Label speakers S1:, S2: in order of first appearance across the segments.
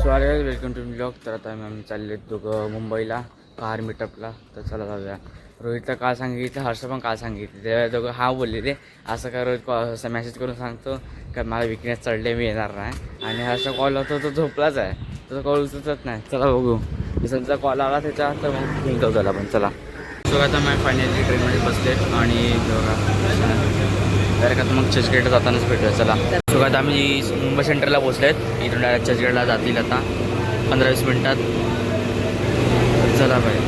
S1: स्वागत welcome to blog. तर आता आम्ही चालले दोघं मुंबईला कार मीटअपला. तर चला जाऊया. रोहितला काल सांगितलं, हर्ष पण काल सांगितलं. ते दोघं हा बोलले ते असं का रोहित असं मॅसेज करून सांगतो का मला विकनेस चढले मी येणार नाही. आणि हर्ष कॉल होतो तो झोपलाच आहे, तो कॉल उचलत नाही. चला बघू समजा कॉल आला त्याच्या तर मग निघतो त्याला पण. चला सो आता मी फायनली ट्रेनमध्ये बसले आणि डायरेक्ट आता मग चर्चगेटला जातानाच भेटूया. चला सो आता आम्ही मुंबई सेंटरला पोचलेत. इथून डायरेक्ट चर्चगेटला जातील आता 15-20 मिनटात. चला बाई.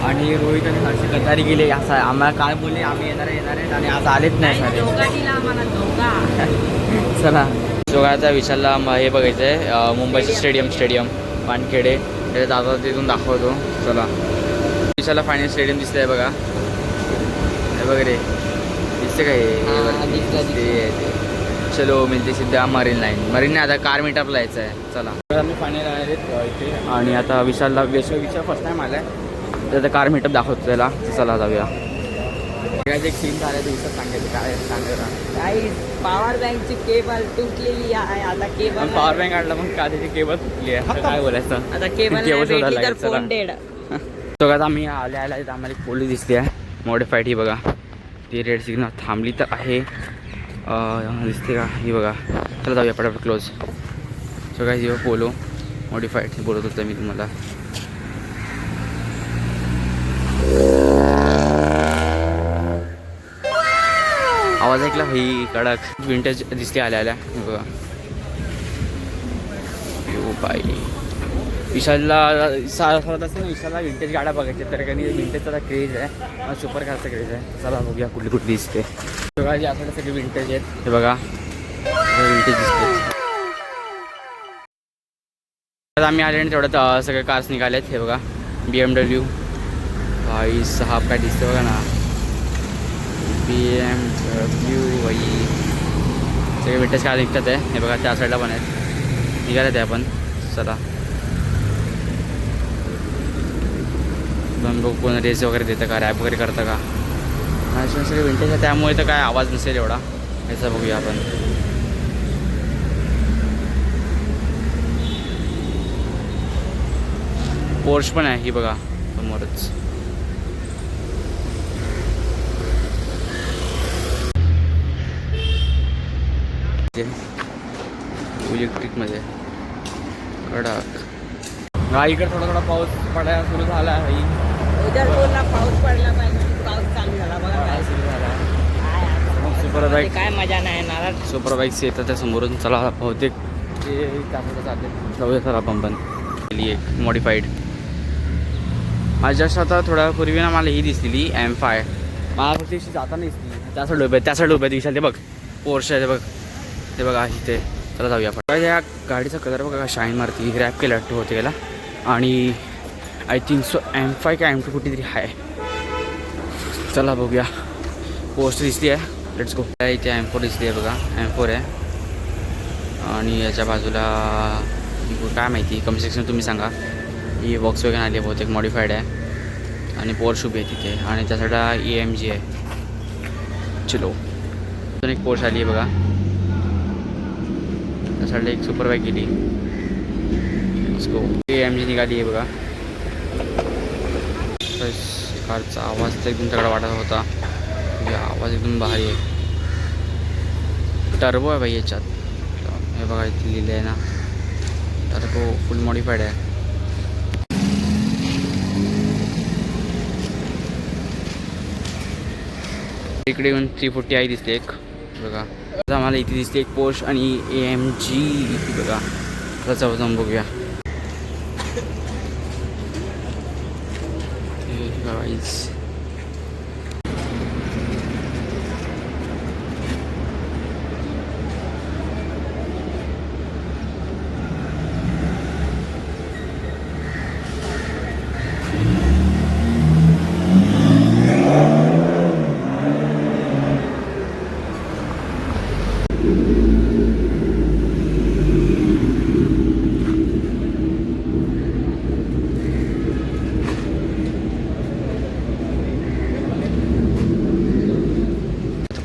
S1: आणि रोहित आणि हर्ष गद्दारी गेले असं आम्हाला काय बोलले आम्ही येणार आहेत आणि आज आलेच नाही सारे. चला सो आता विशालला हे बघायचं आहे मुंबईचं स्टेडियम वानखेडे. त्याच्या दादा तिथून दाखवतो. चला विशालला फायनल स्टेडियम दिसतंय बघा. हे वगैरे दिसते काय दिसते. चलो मिळते सिद्धा मरीन नाही आता कार मीटअपला यायचं आहे. चला आम्ही फायनल आले इथे. आणि आता विशाल फर्स्ट टाईम आला आहे. त्याचं कार मीटअप दाखवतो त्याला. चला जाऊया. एक सीन झालं दिवसात सांगायचं काय सांगायला
S2: काही पॉवर बँकची केबल तुटलेली आहे. आता केबल
S1: पॉवर बँक काढला मग का त्याची केबल तुटली आहे. काय बोलायचं
S2: आता केबल फोन डेड.
S1: सगळ्यात आम्ही आल्या आम्हाला एक पोलीस दिसते आहे मॉडिफाईड. ही बघा ती रेड सिग्नल थांबली तर आहे. दिसते का ही बघा. चला जाऊया पटापट क्लोज. सगळ्या ही पोलो मॉडिफाईड बोलत होतं मी तुम्हाला. आवाज ऐकला ही कडक विंटेज दिसते आल्या बघा. यो बाई विशालला सरत असते ना विशालला विंटेज गाड्या बघायच्या. तर काही विंटेजचा क्रेज आहे, सुपर कारचा क्रेज आहे. चला बघूया कुठली कुठली दिसते. सगळ्या जे असं सगळे विंटेज आहेत. हे बघा विंटेज दिसते. आम्ही आले आणि तेवढ्यात सगळे कार्स निघालेत. हे बघा BMW भाई साहब काय दिसतं बघा ना. BMW भाई सगळे विंटेज कार निघतात आहे. हे बघा त्या साईडला पण आहेत निघाले ते आपण. चला पण बघू कोण रेस वगैरे देतं का रॅप वगैरे करतं का. सगळे विंटेज आहे त्यामुळे तर काय आवाज नसेल एवढा. याचा बघूया आपण. पोर्श पण आहे ही बघा समोरच. इलेक्ट्रिकमध्ये कडक. इकडे थोडा पाऊस पडायला सुरू झाला आहे.
S2: पाऊस पडला पाहिजे. पाऊस चालू झाला बघा.
S1: काय सुरू झाला सुपर बाईक.
S2: काय मजा नाही येणार.
S1: सुपर बाईक्स येतात त्या समोरून. चला बहुतेक ते त्यामध्ये चालते. जाऊया सर आपण पण केली एक मॉडिफाईड. माझ्या आता थोड्यापूर्वी ना मला ही दिसलेली M5. मला फक्त अशी जाताना दिसली. त्या साईड उभ्या विशाल ते बघ पोर्श आहे. ते बघा इथे. चला जाऊया आपण. या गाडीचा कलर बघा शाईन मारती. रॅप केला होते याला. आणि आय थिंक सो M5 का M2 कुठली तरी आहे. चला बघूया. पोस्ट दिसली आहे. Let's go. इथे M4 दिसली आहे बघा. M4 आहे. आणि याच्या बाजूला काय माहिती कमेंट सेक्शन तुम्ही सांगा. ही Volkswagen आली आहे बहुतेक मॉडिफाईड आहे. आणि पोर्श उभी आहे तिथे. आणि त्या साईडला AMG आहे. चलो अजून एक पोर्श आली आहे बघा. त्या साईडला एक सुपर बाईक गेली. उसको AMG निघाली आहे बघा. कारचा आवाज तर एकदम तगडा वाटत होता. आवाज एकदम भारी आहे. टर्बो आहे भाई याच्यात. हे बघा इथे लिहिलं आहे ना टर्बो फुल मॉडिफाईड आहे. इकडे येऊन 340i दिसते एक बघा. आम्हाला इथे दिसते एक पोर्श आणि AMG इथे बघा. त्याचा जाऊन बघूया.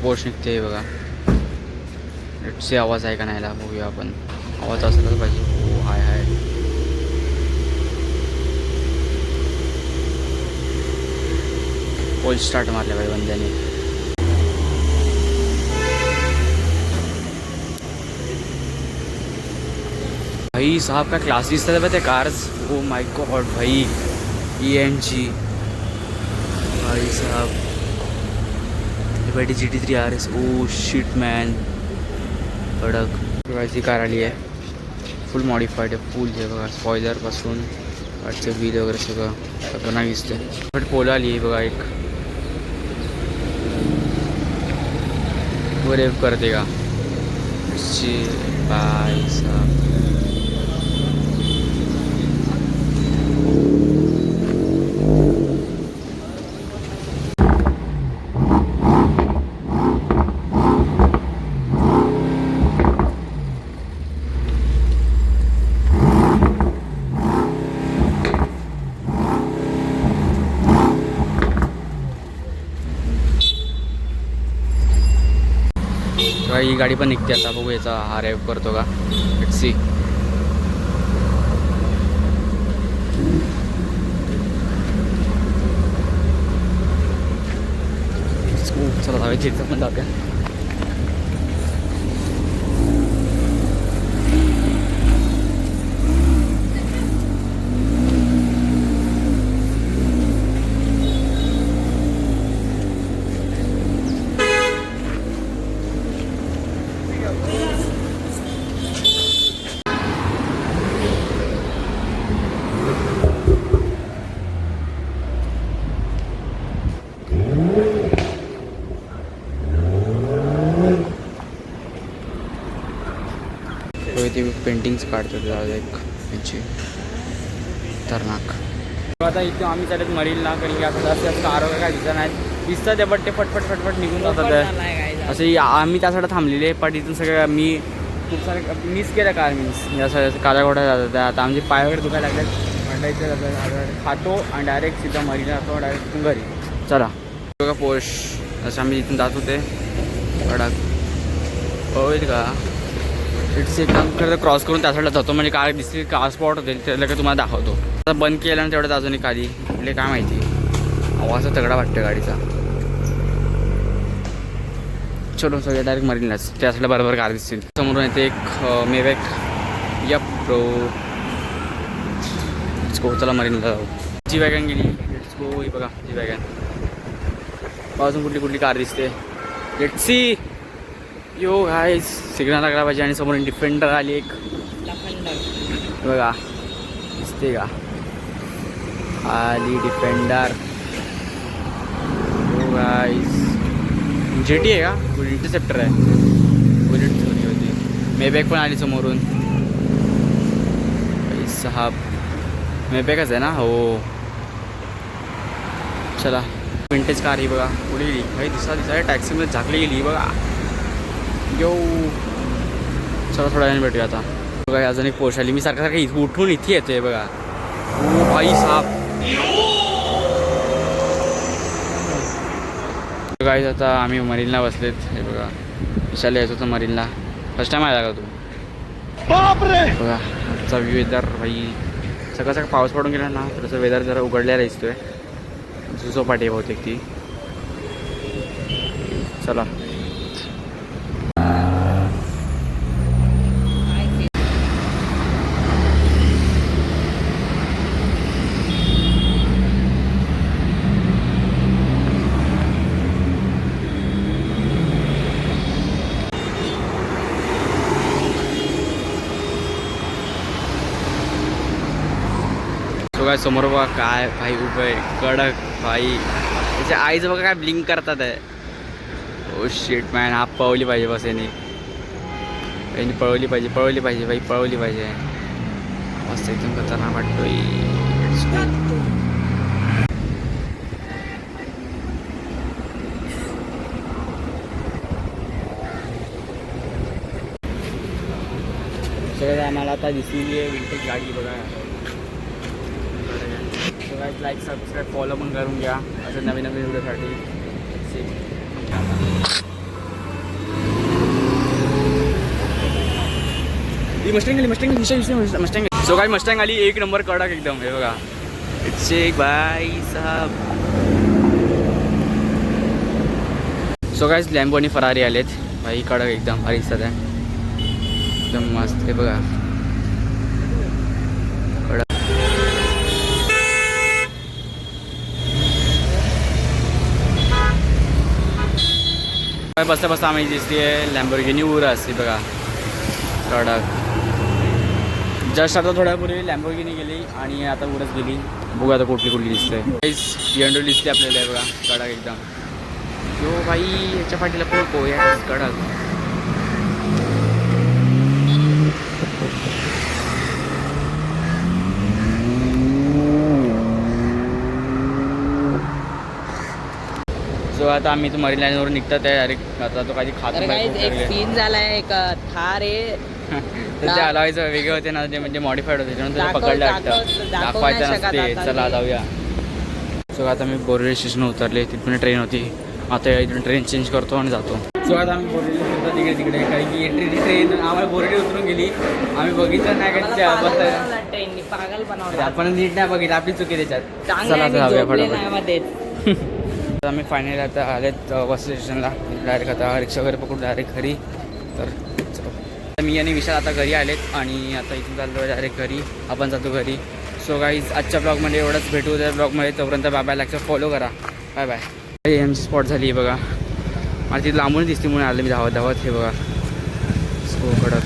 S1: पोर्श निघते बघा. लेट्स सी आवाज आहे का नाही बघूया आपण. आवाज असलाच पाहिजे. हो हाय कोल्ड स्टार्ट मारले भाई बंद्याने. भाई साहब का क्लास दिसतात बघा ते कार्स. ओ माय गॉड भाई ENG भाई साहब. GT3 RS. Oh shit man कडक. ही कार आली आहे फुल मॉडिफाईड आहे. फुल आहे बघा स्पॉयलरपासून आजचं व्हील वगैरे सगळं नाही दिसते. बट पोलो आली आहे बघा एक. वर करते का भाई साहब. ही गाडी पण निघते आता. बघू याचा हा ड्राईव्ह करतो का. Let's see. चला जाऊया तिथं पण जाऊया. ते पेंटिंग्स काढतो एक याची खतरनाक. आता इथे आम्ही चालत मरीनला कारण की आता जास्त कार वगैरे काय दिसत नाही. दिसतात ते बट ते फटफट निघून जातात. असे आम्ही त्यासाठी थांबलेले पण इथून सगळं मी खूप सारे मिस केलं कार मीन्स या काळ्या घोड्या जातात. आता आमचे पाय वगैरे दुखायला लागतात. मंडायचं जातात खातो आणि डायरेक्ट सीधा मरीनला जातो. डायरेक्ट तिथून घरी. चला बघा पोश असं आम्ही इथून जात होते. कडक होईल का. इट्स एक काम करतं क्रॉस करून त्या साईडला जातो म्हणजे काय दिसते कार स्पॉट होते त्याला काय तुम्हाला दाखवतो. आता बंद केलं आणि तेवढ्यात अजून खाली म्हणजे काय माहिती आवाज तगडा वाटतो गाडीचा. चलो सगळे डायरेक्ट मरीनलाच त्या साईडला बरोबर कार दिसतील. समोरून येते एक मेवेक. Yup pro. Let's go. चला मरीनला जाऊ. जी वॅगन गेली. Let's go. ही बघा जी वॅगन. अजून कुठली कार दिसते. Let's see. Yo guys signal लागला पाहिजे आणि समोर डिफेंडर आली एक बघा दिसते का. आली डिफेंडर. यो गाईस GT आहे का. गुड इंटरसेप्टर आहे. बुलेट होती. मेबॅक पण आली समोरून. साहब मेबॅकच आहे ना. हो चला. विंटेज कार ही बघा पुढे गेली भाई. दिसा टॅक्सीमध्ये झाकली गेली बघा. यो चला थोड्या वेळाने भेटूया आता. बघा अजून एक पोर्श आली. मी सारखं उठून इथे येतोय बघा. ओ भाई साहब. गाईज आता आम्ही मरीनला बसलेत. हे बघा विशाल यायचं होतं मरीनला. फर्स्ट टाईम आला का तू. बघा आजचा वेदर भाई सगळं पाऊस पडून गेला ना थोडंसं वेदर जरा उघडलेला दिसतोय. झुचोपाटी बहुतेक ती. चला बघा समोर बघा काय भाई उभं आहे कडक भाई. त्याच्या आईचं बघा काय ब्लिंक करतात आहे. Oh shit man. हा पळवली पाहिजे बस यांनी पळवली पाहिजे भाई पळवली पाहिजे. मस्त एकदम खतरनाक वाटतोय. सगळं आम्हाला आता दिसलेली आहे विंटेज गाडी बघा. लाईक सबस्क्राईब फॉलो पण करून घ्या असं नवीन व्हिडिओसाठी. ही मस्टँग सो काय मस्टँग आली एक नंबर कडक एकदम. हे बघा इट्स एक भाई साहब सो गाईज लॅम्बो आणि फरारी आलेत भाई कडक एकदम भारी दिसत आहे एकदम मस्त हे बघा कडक बसता बसता आम्ही दिसते लॅम्बोर्गिनी उरा असते बघा कडक जस्ट आता थोड्यापूर्वी लॅम्बोर्गिनी गेली आणि आता उरच गेली बघू आता कुठली कुठली दिसते BMW दिसते आपल्याला आहे बघा कडक एकदम जो भाई ह्याच्या पाठीला खूप पोया कडक सो आता आम्ही तो मरीन लाईनवर निघतात आहे डायरेक्ट आता तो काही खात
S2: तर काही एक सीन झालाय एक थार आहे
S1: तर ते हलवायचं वेगळे होते ना ते म्हणजे मॉडिफाईड होते त्यानंतर
S2: दाखव-
S1: पकडलं
S2: दाखव-
S1: वाटतं
S2: दाखव
S1: दाखवायचं
S2: नाही शकत
S1: नसते
S2: आता
S1: चला
S2: मी.
S1: जाऊया सो आता मी बोरेली स्टेशन उतरले तिथून ट्रेन होती आता इथून ट्रेन चेंज करतो आणि जातो सो आता आम्ही बोरेली फिरतो तिकडे तिकडे काही की ट्रेन आम्हाला बोरेली उतरून गेली आम्ही बघितलं नाही का बस
S2: ट्रेननी पागल बनवलं
S1: आपण नीट नाही बघितलं आपली चुकी त्याच्यात
S2: चांगलं
S1: चला
S2: आहे,
S1: आता
S2: मी
S1: जाऊया
S2: झोपले
S1: फटाफट
S2: नाही मध्ये.
S1: तर आम्ही फायनली आता आलेत बस स्टेशनला डायरेक्ट आता रिक्षा वगैरे पकडून डायरेक्ट घरी तर चलो आता मी आणि विशाल आता घरी आलेत आणि आता इथून चाललो डायरेक्ट घरी आपण जातो घरी सो गाईज आजच्या ब्लॉगमध्ये एवढंच भेटू त्या ब्लॉगमध्ये तोपर्यंत बाय लाईक फॉलो करा बाय बाय एमची स्पॉट झाली आहे बघा मला ती लांबून दिसते म्हणून आलं मी धावत धावत हे बघा सो कडक